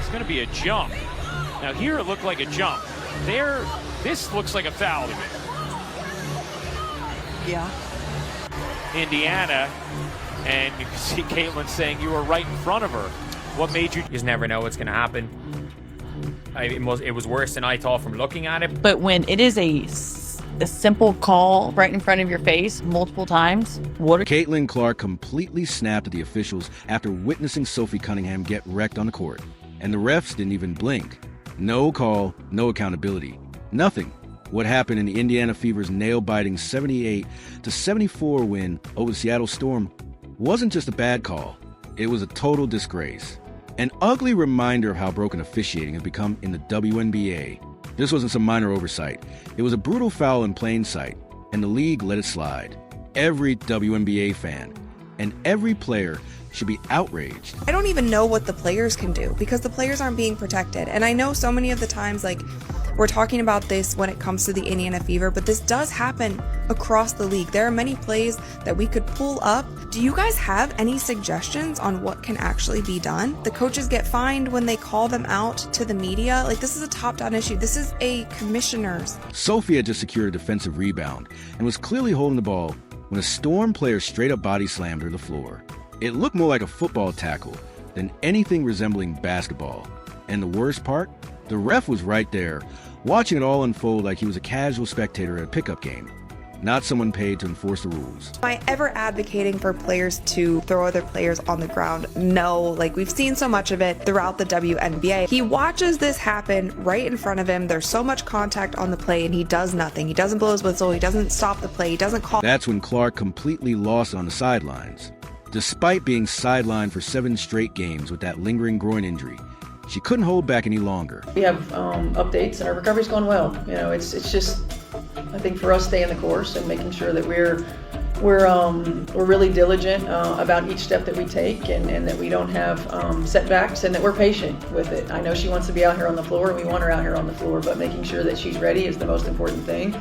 It's going to be a jump. Now here it looked like a jump. There, this looks like a foul to me. Yeah. Indiana, and you can see Caitlin saying you were right in front of her. What made you? You just never know what's going to happen. It was worse than I thought from looking at it. But when it is a simple call right in front of your face multiple times, Caitlin Clark completely snapped at the officials after witnessing Sophie Cunningham get wrecked on the court. And the refs didn't even blink. No call, no accountability. Nothing. What happened in the Indiana Fever's nail-biting 78-74 win over the Seattle Storm wasn't just a bad call. It was a total disgrace. An ugly reminder of how broken officiating has become in the WNBA. This wasn't some minor oversight. It was a brutal foul in plain sight, and the league let it slide. Every WNBA fan and every player should be outraged. I don't even know what the players can do because the players aren't being protected. And I know so many of the times, like, we're talking about this when it comes to the Indiana Fever, but this does happen across the league. There are many plays that we could pull up. Do you guys have any suggestions on what can actually be done? The coaches get fined when they call them out to the media. Like, this is a top-down issue. This is a commissioner's. Sophie had just secured a defensive rebound and was clearly holding the ball when a Storm player straight up body slammed her to the floor. It looked more like a football tackle than anything resembling basketball. And the worst part? The ref was right there, watching it all unfold like he was a casual spectator at a pickup game, not someone paid to enforce the rules. Am I ever advocating for players to throw other players on the ground? No, like, we've seen so much of it throughout the WNBA. He watches this happen right in front of him. There's so much contact on the play and he does nothing. He doesn't blow his whistle. He doesn't stop the play. He doesn't call. That's when Clark completely lost it on the sidelines. Despite being sidelined for 7 straight games with that lingering groin injury, she couldn't hold back any longer. We have updates and our recovery's going well. You know, it's just, I think for us staying the course and making sure that we're really diligent about each step that we take and that we don't have setbacks and that we're patient with it. I know she wants to be out here on the floor and we want her out here on the floor, but making sure that she's ready is the most important thing.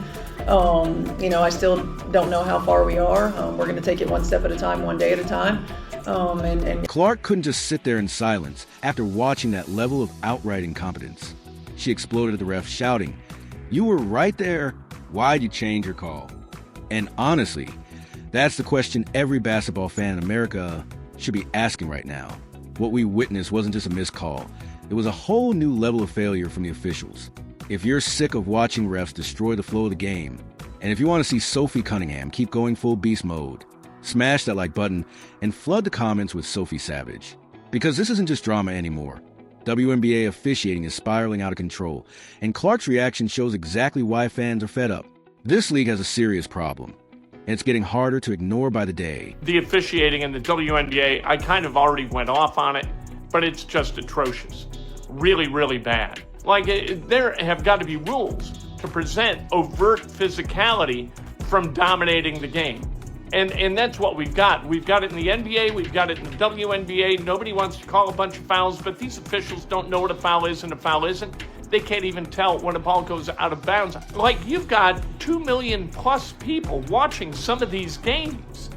You know, I still don't know how far we are. We're going to take it one step at a time, one day at a time. Clark couldn't just sit there in silence after watching that level of outright incompetence. She exploded at the ref, shouting, "You were right there. Why'd you change your call?" And honestly, that's the question every basketball fan in America should be asking right now. What we witnessed wasn't just a missed call. It was a whole new level of failure from the officials. If you're sick of watching refs destroy the flow of the game, and if you want to see Sophie Cunningham keep going full beast mode, smash that like button and flood the comments with Sophie Savage. Because this isn't just drama anymore. WNBA officiating is spiraling out of control, and Clark's reaction shows exactly why fans are fed up. This league has a serious problem, and it's getting harder to ignore by the day. The officiating in the WNBA, I kind of already went off on it, but it's just atrocious. Really, really bad. Like, there have got to be rules to present overt physicality from dominating the game. And that's what we've got. We've got it in the NBA, we've got it in the WNBA. Nobody wants to call a bunch of fouls, but these officials don't know what a foul is and a foul isn't. They can't even tell when a ball goes out of bounds. Like, you've got 2 million plus people watching some of these games.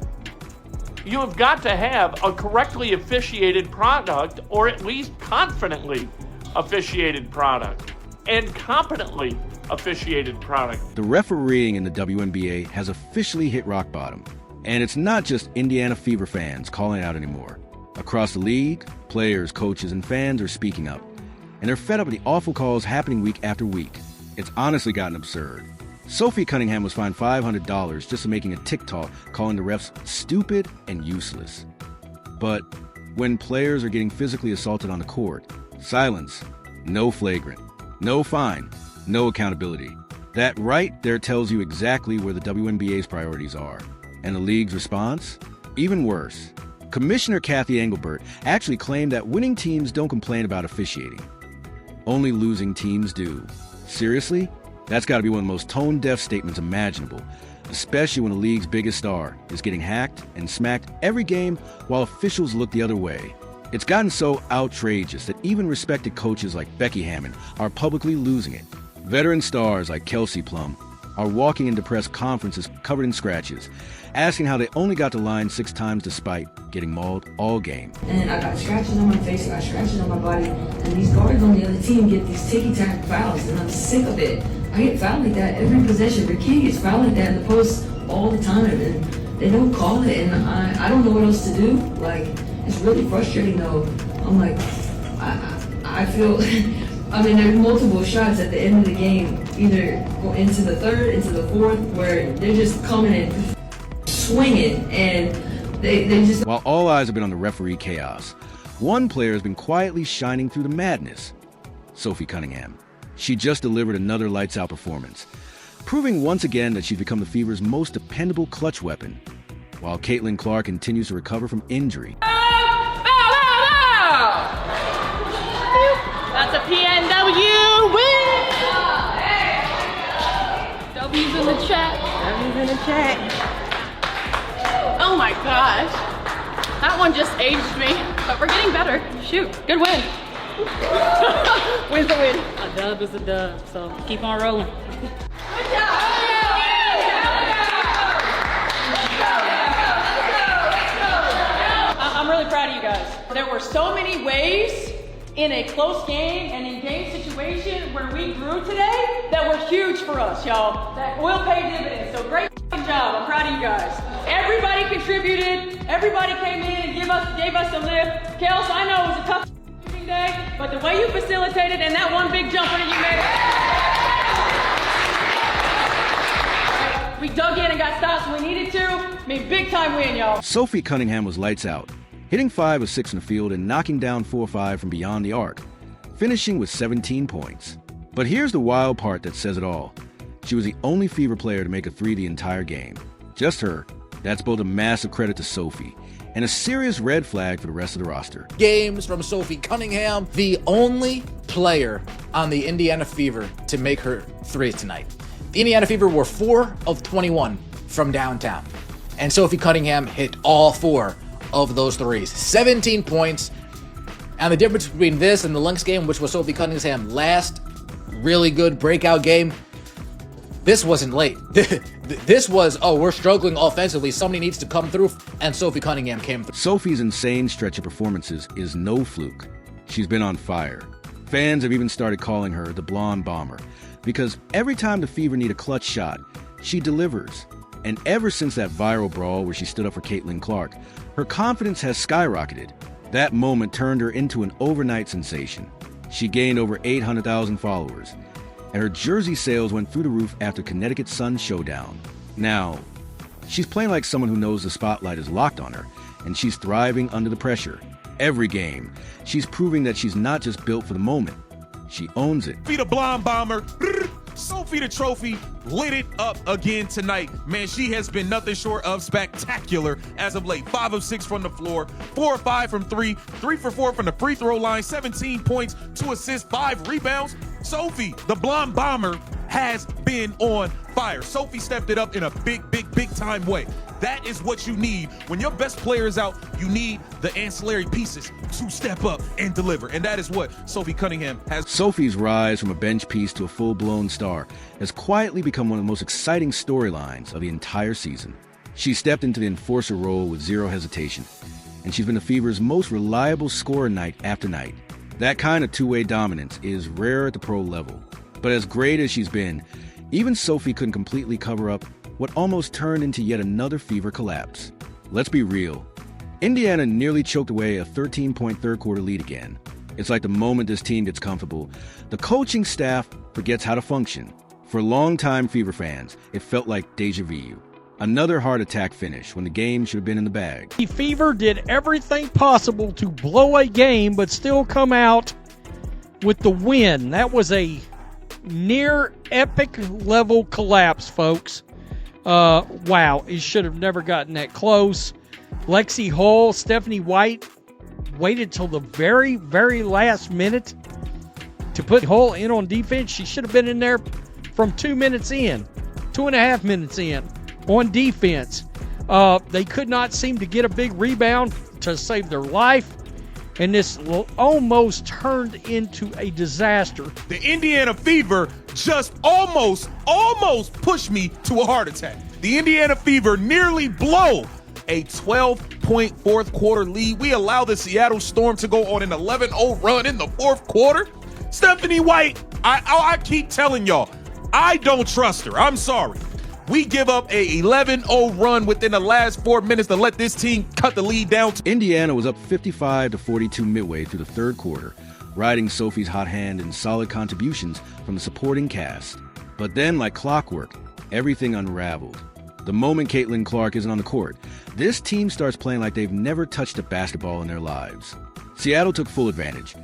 You have got to have a correctly officiated product, or at least confidently officiated product, and competently officiated product. The refereeing in the WNBA has officially hit rock bottom. And it's not just Indiana Fever fans calling it out anymore. Across the league, players, coaches, and fans are speaking up. And they're fed up with the awful calls happening week after week. It's honestly gotten absurd. Sophie Cunningham was fined $500 just for making a TikTok calling the refs stupid and useless. But when players are getting physically assaulted on the court, silence, no flagrant, no fine, no accountability. That right there tells you exactly where the WNBA's priorities are. And the league's response? Even worse. Commissioner Kathy Engelbert actually claimed that winning teams don't complain about officiating. Only losing teams do. Seriously? That's got to be one of the most tone-deaf statements imaginable, especially when the league's biggest star is getting hacked and smacked every game while officials look the other way. It's gotten so outrageous that even respected coaches like Becky Hammond are publicly losing it. Veteran stars like Kelsey Plum are walking into press conferences covered in scratches, asking how they only got to line 6 times despite getting mauled all game. And I got scratches on my face, I got scratches on my body, and these guards on the other team get these ticky-tack fouls, and I'm sick of it. I get fouled like that every possession. The kid gets fouled like that in the post all the time, and they don't call it, and I don't know what else to do. Like, it's really frustrating though. I'm like, I feel, I mean, there's multiple shots at the end of the game, either go into the third, into the fourth, where they're just coming and swinging, and they just... While all eyes have been on the referee chaos, one player has been quietly shining through the madness. Sophie Cunningham. She just delivered another lights-out performance, proving once again that she's become the Fever's most dependable clutch weapon, while Caitlin Clark continues to recover from injury. That's a PNW win! W's in the chat. W's in the chat. Oh my gosh. That one just aged me, but we're getting better. Shoot, good win. Win's a win. A dub is a dub, so keep on rolling. Good job. I'm really proud of you guys. There were so many ways in a close game and in game situation where we grew today that were huge for us, y'all. That will pay dividends. So great job. I'm proud of you guys. Everybody contributed. Everybody came in and gave us a lift. Kels, I know it was a tough day, but the way you facilitated and that one big jumper that you made, we dug in and got stops when we needed to. I mean, big time win, y'all. Sophie Cunningham was lights out, hitting 5 of 6 in the field and knocking down 4 of 5 from beyond the arc, finishing with 17 points. But here's the wild part that says it all. She was the only Fever player to make a 3 the entire game. Just her. That's both a massive credit to Sophie and a serious red flag for the rest of the roster. Games from Sophie Cunningham, the only player on the Indiana Fever to make her 3 tonight. The Indiana Fever were 4 of 21 from downtown, and Sophie Cunningham hit all 4 of those 3s. 17 points, and the difference between this and the Lynx game, which was Sophie Cunningham's last really good breakout game, this wasn't late. This was, oh, we're struggling offensively, somebody needs to come through, and Sophie Cunningham came through. Sophie's insane stretch of performances is no fluke. She's been on fire. Fans have even started calling her the Blonde Bomber, because every time the Fever need a clutch shot, she delivers. And ever since that viral brawl where she stood up for Caitlin Clark, her confidence has skyrocketed. That moment turned her into an overnight sensation. She gained over 800,000 followers, and her jersey sales went through the roof after Connecticut Sun showdown. Now, she's playing like someone who knows the spotlight is locked on her, and she's thriving under the pressure. Every game, she's proving that she's not just built for the moment. She owns it. Sophie the Blonde Bomber. Sophie the Trophy lit it up again tonight. Man, she has been nothing short of spectacular as of late. 5 of 6 from the floor, 4 of 5 from 3, 3 for 4 from the free throw line, 17 points, 2 assists, 5 rebounds. Sophie, the Blonde Bomber, has been on fire. Sophie stepped it up in a big time way. That is what you need. When your best player is out, you need the ancillary pieces to step up and deliver. And that is what Sophie Cunningham has. Sophie's rise from a bench piece to a full-blown star has quietly become one of the most exciting storylines of the entire season. She stepped into the enforcer role with zero hesitation, and she's been the Fever's most reliable scorer night after night. That kind of two-way dominance is rare at the pro level. But as great as she's been, even Sophie couldn't completely cover up what almost turned into yet another Fever collapse. Let's be real. Indiana nearly choked away a 13-point third-quarter lead again. It's like the moment this team gets comfortable, the coaching staff forgets how to function. For longtime Fever fans, it felt like deja vu. Another heart attack finish when the game should have been in the bag. The Fever did everything possible to blow a game, but still come out with the win. That was a near epic level collapse, folks. Wow, it should have never gotten that close. Lexi Hull, Stephanie White waited till the very, very last minute to put Hull in on defense. She should have been in there from 2 minutes in, 2.5 minutes in on defense. They could not seem to get a big rebound to save their life, and this almost turned into a disaster. The Indiana Fever just almost pushed me to a heart attack. The Indiana Fever nearly blow a 12-point fourth quarter lead. We allow the Seattle Storm to go on an 11-0 run in the fourth quarter. Stephanie White, I keep telling y'all, I don't trust her. I'm sorry. We give up a 11-0 run within the last 4 minutes to let this team cut the lead down. Indiana was up 55-42 midway through the third quarter, riding Sophie's hot hand and solid contributions from the supporting cast. But then, like clockwork, everything unraveled. The moment Caitlin Clark isn't on the court, this team starts playing like they've never touched a basketball in their lives. Seattle took full advantage,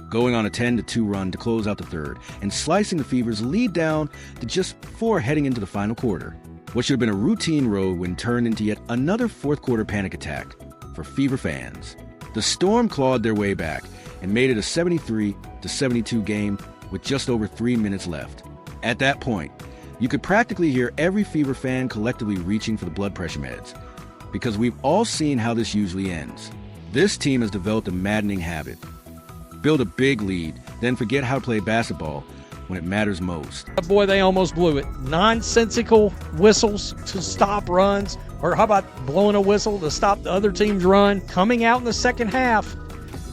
going on a 10-2 run to close out the third and slicing the Fever's lead down to just 4 heading into the final quarter. What should have been a routine road win turned into yet another fourth quarter panic attack for Fever fans. The Storm clawed their way back and made it a 73-72 game with just over 3 minutes left. At that point, you could practically hear every Fever fan collectively reaching for the blood pressure meds, because we've all seen how this usually ends. This team has developed a maddening habit. Build a big lead, then forget how to play basketball when it matters most. Boy, they almost blew it. Nonsensical whistles to stop runs, or how about blowing a whistle to stop the other team's run? Coming out in the second half,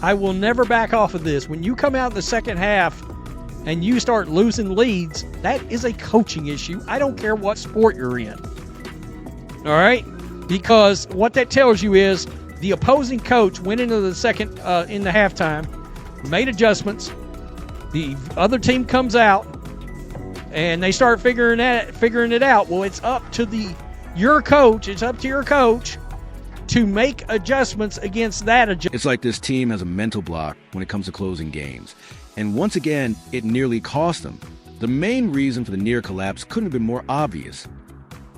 I will never back off of this. When you come out in the second half and you start losing leads, that is a coaching issue. I don't care what sport you're in. All right? Because what that tells you is the opposing coach went into the second in the halftime, made adjustments. The other team comes out and they start figuring it out. Well, it's up to your coach to make adjustments against that adjustment. It's like this team has a mental block when it comes to closing games. And once again, it nearly cost them. The main reason for the near collapse couldn't have been more obvious.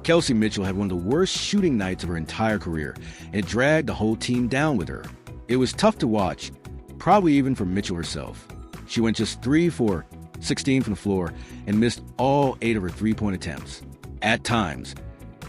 Kelsey Mitchell had one of the worst shooting nights of her entire career, and it dragged the whole team down with her. It was tough to watch, probably even for Mitchell herself. She went just 3 for 16 from the floor and missed all 8 of her three-point attempts. At times,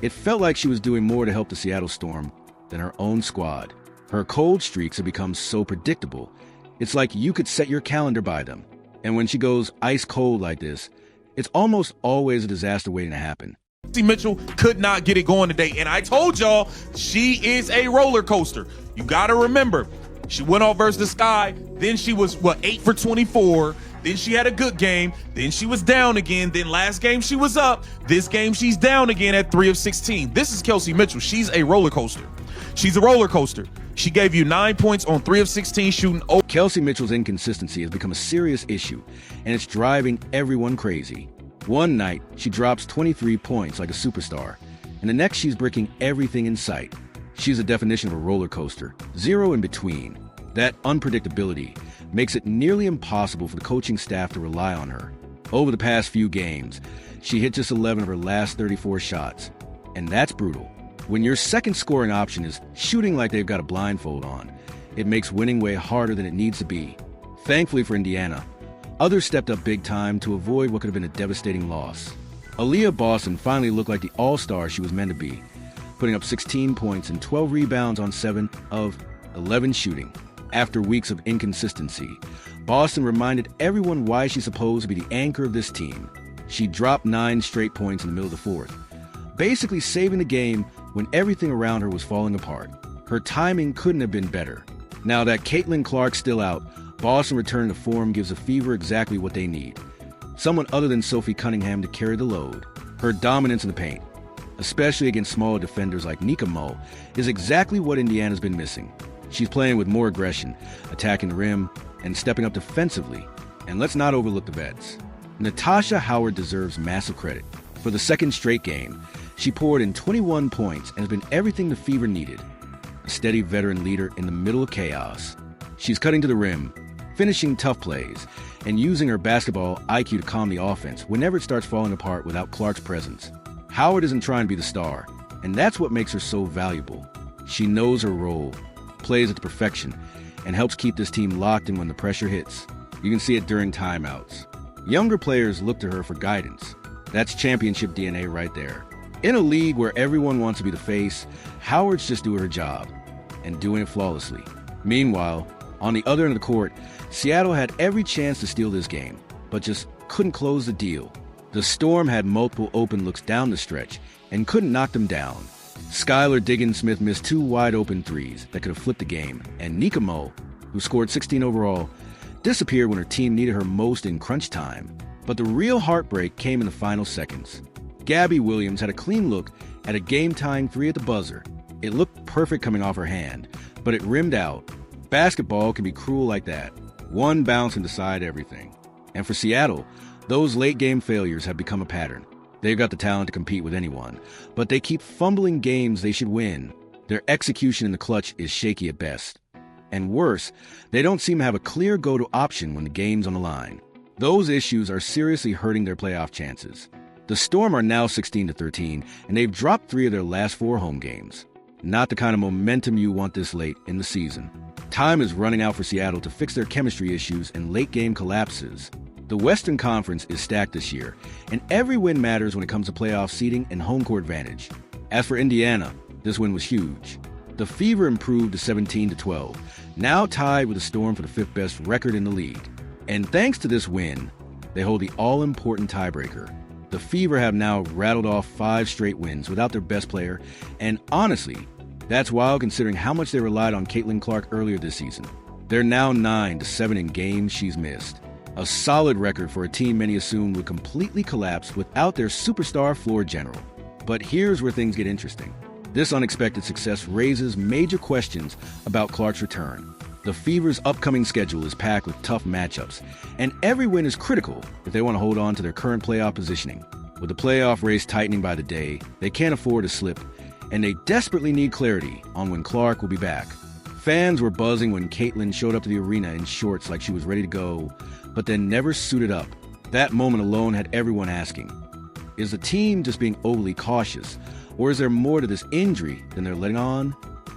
it felt like she was doing more to help the Seattle Storm than her own squad. Her cold streaks have become so predictable. It's like you could set your calendar by them. And when she goes ice cold like this, it's almost always a disaster waiting to happen. Mitchell could not get it going today. And I told y'all, she is a roller coaster. You got to remember, she went off versus the Sky. Then she was, 8 for 24. Then she had a good game. Then she was down again. Then last game she was up. This game she's down again at 3 of 16. This is Kelsey Mitchell. She's a roller coaster. She's a roller coaster. She gave you 9 points on 3 of 16 shooting. Kelsey Mitchell's inconsistency has become a serious issue, and it's driving everyone crazy. One night, she drops 23 points like a superstar, and the next she's bricking everything in sight. She's a definition of a roller coaster, zero in between. That unpredictability makes it nearly impossible for the coaching staff to rely on her. Over the past few games, she hit just 11 of her last 34 shots, and that's brutal. When your second scoring option is shooting like they've got a blindfold on, it makes winning way harder than it needs to be. Thankfully for Indiana, others stepped up big time to avoid what could have been a devastating loss. Aaliyah Boston finally looked like the all-star she was meant to be, putting up 16 points and 12 rebounds on 7 of 11 shooting. After weeks of inconsistency, Boston reminded everyone why she's supposed to be the anchor of this team. She dropped 9 straight points in the middle of the fourth, basically saving the game when everything around her was falling apart. Her timing couldn't have been better. Now that Caitlin Clark's still out, Boston returning to form gives the Fever exactly what they need. Someone other than Sophie Cunningham to carry the load. Her dominance in the paint, especially against smaller defenders like Nika Mo, is exactly what Indiana's been missing. She's playing with more aggression, attacking the rim, and stepping up defensively. And let's not overlook the vets. Natasha Howard deserves massive credit. For the second straight game, she poured in 21 points and has been everything the Fever needed. A steady veteran leader in the middle of chaos. She's cutting to the rim, finishing tough plays, and using her basketball IQ to calm the offense whenever it starts falling apart without Clark's presence. Howard isn't trying to be the star, and that's what makes her so valuable. She knows her role, plays it to perfection, and helps keep this team locked in when the pressure hits. You can see it during timeouts. Younger players look to her for guidance. That's championship DNA right there. In a league where everyone wants to be the face, Howard's just doing her job, and doing it flawlessly. Meanwhile, on the other end of the court, Seattle had every chance to steal this game, but just couldn't close the deal. The Storm had multiple open looks down the stretch and couldn't knock them down. Skylar Diggins-Smith missed 2 wide-open threes that could have flipped the game, and Nika Mo, who scored 16 overall, disappeared when her team needed her most in crunch time. But the real heartbreak came in the final seconds. Gabby Williams had a clean look at a game-tying 3 at the buzzer. It looked perfect coming off her hand, but it rimmed out. Basketball can be cruel like that. One bounce can decide everything. And for Seattle, those late-game failures have become a pattern. They've got the talent to compete with anyone, but they keep fumbling games they should win. Their execution in the clutch is shaky at best. And worse, they don't seem to have a clear go-to option when the game's on the line. Those issues are seriously hurting their playoff chances. The Storm are now 16-13, and they've dropped 3 of their last 4 home games. Not the kind of momentum you want this late in the season. Time is running out for Seattle to fix their chemistry issues and late-game collapses. The Western Conference is stacked this year, and every win matters when it comes to playoff seeding and home court advantage. As for Indiana, this win was huge. The Fever improved to 17-12, now tied with the Storm for the 5th best record in the league. And thanks to this win, they hold the all-important tiebreaker. The Fever have now rattled off 5 straight wins without their best player, and honestly, that's wild considering how much they relied on Caitlin Clark earlier this season. They're now 9-7 in games she's missed. A solid record for a team many assumed would completely collapse without their superstar floor general. But here's where things get interesting. This unexpected success raises major questions about Clark's return. The Fever's upcoming schedule is packed with tough matchups, and every win is critical if they want to hold on to their current playoff positioning. With the playoff race tightening by the day, they can't afford to slip, and they desperately need clarity on when Clark will be back. Fans were buzzing when Caitlin showed up to the arena in shorts like she was ready to go, but then never suited up. That moment alone had everyone asking, is the team just being overly cautious, or is there more to this injury than they're letting on?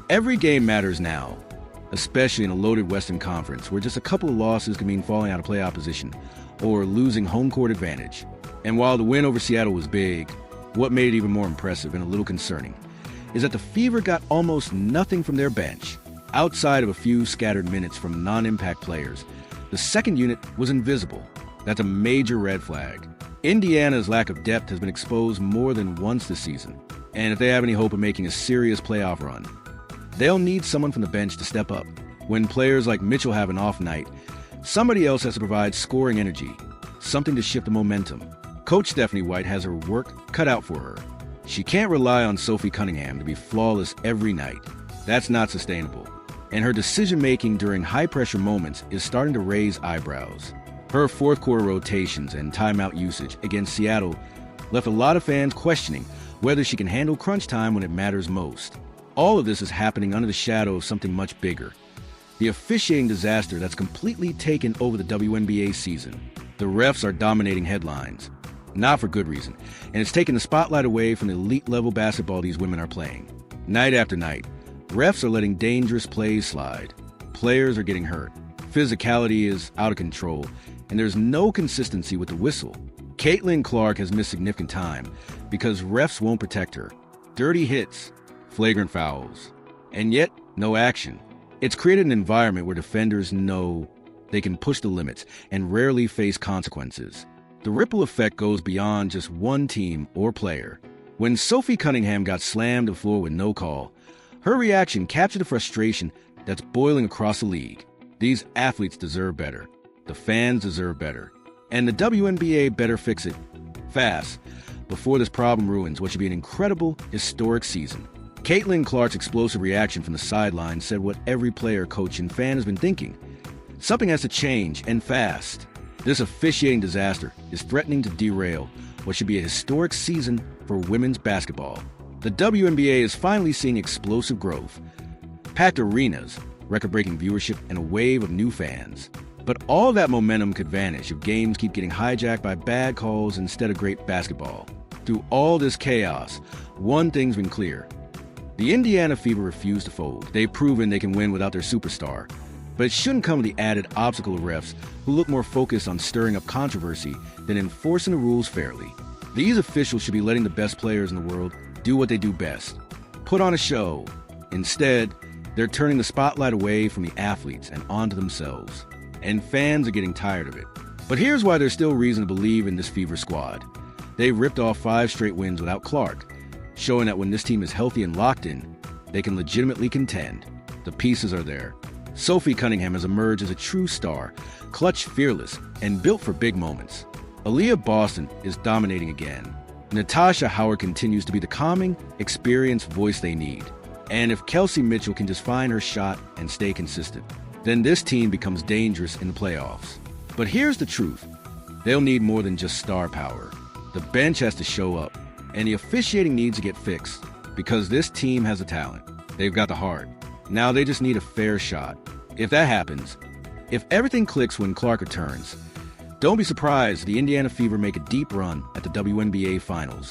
Every game matters now, especially in a loaded Western Conference where just a couple of losses can mean falling out of playoff position or losing home court advantage. And while the win over Seattle was big, what made it even more impressive and a little concerning is that the Fever got almost nothing from their bench. Outside of a few scattered minutes from non-impact players, the second unit was invisible. That's a major red flag. Indiana's lack of depth has been exposed more than once this season, and if they have any hope of making a serious playoff run, they'll need someone from the bench to step up. When players like Mitchell have an off night, somebody else has to provide scoring energy, something to shift the momentum. Coach Stephanie White has her work cut out for her. She can't rely on Sophie Cunningham to be flawless every night. That's not sustainable. And her decision-making during high-pressure moments is starting to raise eyebrows. Her fourth-quarter rotations and timeout usage against Seattle left a lot of fans questioning whether she can handle crunch time when it matters most. All of this is happening under the shadow of something much bigger. The officiating disaster that's completely taken over the WNBA season. The refs are dominating headlines, not for good reason, and it's taken the spotlight away from the elite-level basketball these women are playing. Night after night, refs are letting dangerous plays slide. Players are getting hurt. Physicality is out of control, and there's no consistency with the whistle. Caitlin Clark has missed significant time because refs won't protect her. Dirty hits, flagrant fouls, and yet no action. It's created an environment where defenders know they can push the limits and rarely face consequences. The ripple effect goes beyond just one team or player. When Sophie Cunningham got slammed to the floor with no call, her reaction captured the frustration that's boiling across the league. These athletes deserve better. The fans deserve better. And the WNBA better fix it fast before this problem ruins what should be an incredible, historic season. Caitlin Clark's explosive reaction from the sideline said what every player, coach, and fan has been thinking. Something has to change, and fast. This officiating disaster is threatening to derail what should be a historic season for women's basketball. The WNBA is finally seeing explosive growth. Packed arenas, record-breaking viewership, and a wave of new fans. But all that momentum could vanish if games keep getting hijacked by bad calls instead of great basketball. Through all this chaos, one thing's been clear. The Indiana Fever refuse to fold. They've proven they can win without their superstar. But it shouldn't come with the added obstacle of refs who look more focused on stirring up controversy than enforcing the rules fairly. These officials should be letting the best players in the world do what they do best. Put on a show. Instead, they're turning the spotlight away from the athletes and onto themselves. And fans are getting tired of it. But here's why there's still reason to believe in this Fever squad. They ripped off 5 straight wins without Clark, showing that when this team is healthy and locked in, they can legitimately contend. The pieces are there. Sophie Cunningham has emerged as a true star, clutch, fearless, and built for big moments. Aaliyah Boston is dominating again. Natasha Howard continues to be the calming, experienced voice they need. And if Kelsey Mitchell can just find her shot and stay consistent, then this team becomes dangerous in the playoffs. But here's the truth. They'll need more than just star power. The bench has to show up, and the officiating needs to get fixed, because this team has the talent. They've got the heart. Now they just need a fair shot. If that happens, if everything clicks when Clark returns, don't be surprised if the Indiana Fever make a deep run at the WNBA Finals.